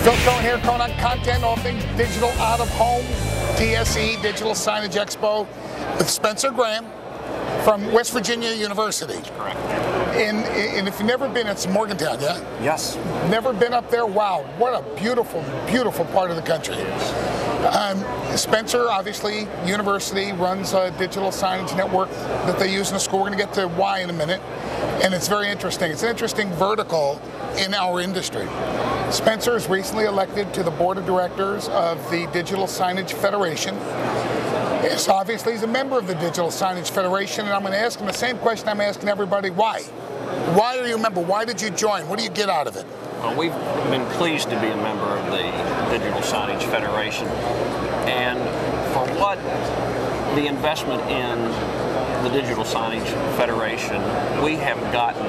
Phil Cohen here, Cohen on Content, all things digital out of home, DSE, Digital Signage Expo, with Spencer Graham from West Virginia University. That's correct. And if you've never been, it's Morgantown, yeah? Yes. Never been up there? Wow, what a beautiful, beautiful part of the country. Spencer, obviously, university runs a digital signage network that they use in the school. We're going to get to why in a minute. And it's very interesting. It's an interesting vertical in our industry. Spencer is recently elected to the board of directors of the Digital Signage Federation. Yes, obviously, he's a member of the Digital Signage Federation, and I'm going to ask him the same question I'm asking everybody. Why? Why are you a member? Why did you join? What do you get out of it? Well, we've been pleased to be a member of the Digital Signage Federation, and for what the investment in the Digital Signage Federation, we have gotten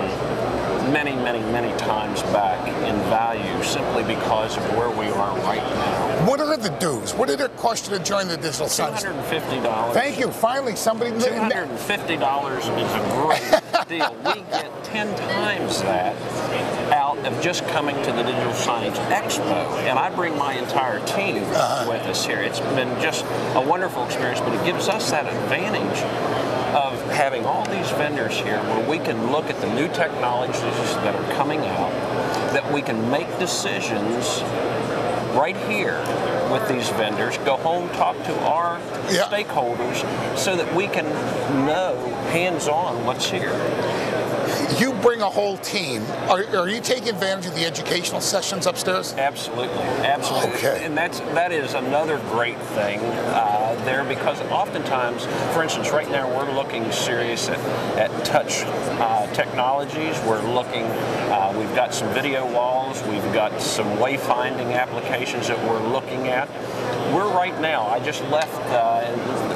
many, many, many times back in value simply because of where we are right now. What are the dues? What did it cost you to join the Digital Signage? $250. Thank you. Finally, somebody. $250 is a great deal. We get 10 times that out of just coming to the Digital Signage Expo, and I bring my entire team with us here. It's been just a wonderful experience, but it gives us that advantage of having all these vendors here where we can look at the new technologies that are coming out, that we can make decisions right here with these vendors, go home, talk to our stakeholders so that we can know hands-on what's here. You bring a whole team. Are you taking advantage of the educational sessions upstairs? Absolutely, absolutely. Okay. And that is another great thing there, because oftentimes, for instance, right now we're looking serious at touch technologies. We're looking, we've got some video walls, we've got some wayfinding applications that we're looking at. We're right now, I just left,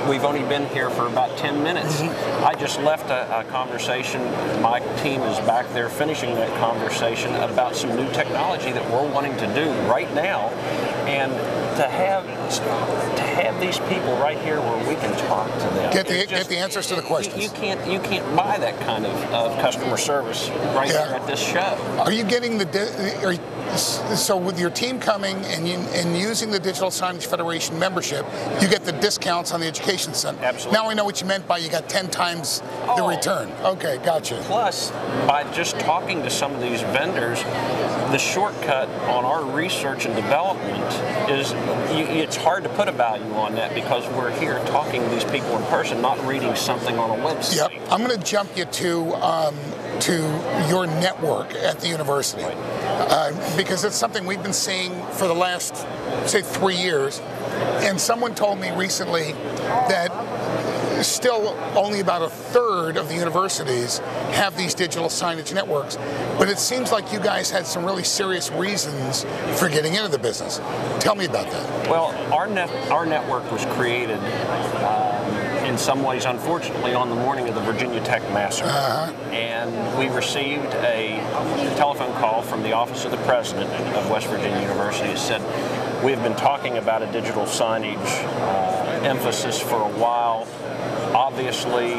we've only been here for about 10 minutes. I just left a conversation. My team is back there finishing that conversation about some new technology that we're wanting to do right now. And to have these people right here where we can talk to them. Get the answers to the questions. You can't buy that kind of customer service right here at this show. Are you getting so with your team coming and using the Digital Signage Federation membership, you get the discounts on the education center? Absolutely. Now I know what you meant by you got 10 times the return. Okay, gotcha. Plus, by just talking to some of these vendors, the shortcut on our research and development is, it's hard to put a value on that because we're here talking to these people in person, not reading something on a website. Yep. I'm going to jump you to your network at the university. Right. Because it's something we've been seeing for the last, say, 3 years. And someone told me recently that still only about a third of the universities have these digital signage networks. But it seems like you guys had some really serious reasons for getting into the business. Tell me about that. Well, our network was created in some ways, unfortunately, on the morning of the Virginia Tech massacre. And we received a telephone call from the office of the president of West Virginia University that said, we have been talking about a digital signage emphasis for a while. Obviously,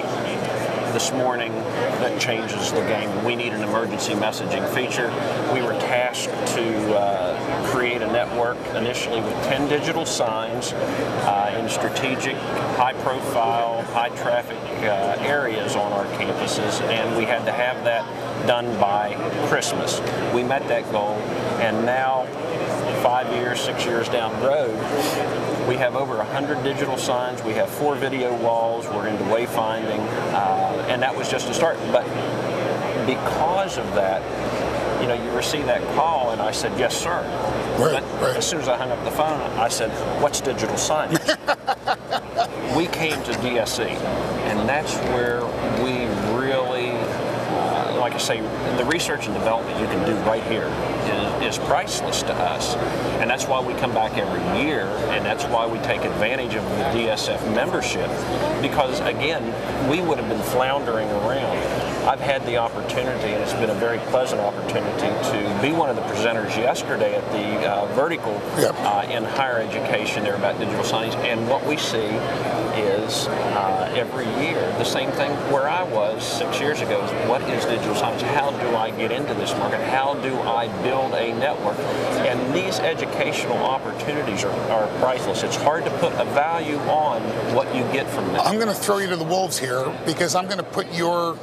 this morning, that changes the game. We need an emergency messaging feature. We were tasked to create a network initially with 10 digital signs in strategic, high-profile, high-traffic areas on our campuses, and we had to have that done by Christmas. We met that goal, and now, 5 years, 6 years down the road, we have over 100 digital signs, we have 4 video walls, we're into wayfinding, and that was just a start. But because of that, you receive that call, and I said, yes, sir. But as soon as I hung up the phone, I said, what's digital signage? We came to DSE, and that's where we really, like I say, the research and development you can do right here is priceless to us. And that's why we come back every year, and that's why we take advantage of the DSF membership, because, again, we would have been floundering around. I've had the opportunity, and it's been a very pleasant opportunity, to be one of the presenters yesterday at the vertical in higher education there about digital signage. And what we see is every year the same thing where I was 6 years ago. What is digital signage? How do I get into this market? How do I build a network? And these educational opportunities are priceless. It's hard to put a value on what you get from them. I'm going to throw you to the wolves here, because I'm going to put your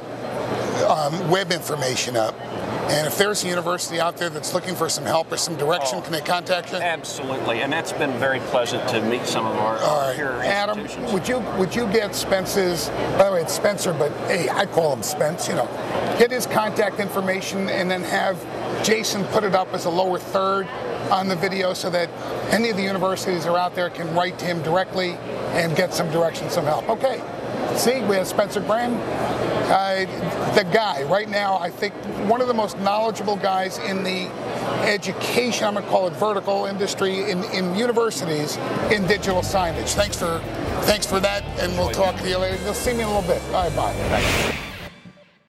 web information up. And if there's a university out there that's looking for some help or some direction, can they contact you? Absolutely, and that's been very pleasant to meet some of our peer institutions. Adam, would you get Spence's, by the way, it's Spencer, but hey, I call him Spence, you know, get his contact information and then have Jason put it up as a lower third on the video so that any of the universities that are out there can write to him directly and get some direction, some help. Okay, see, we have Spencer Graham. The guy, right now, I think one of the most knowledgeable guys in the education, I'm going to call it vertical industry, in universities, in digital signage. Thanks for that, and we'll talk to you later. You'll see me in a little bit. Bye-bye.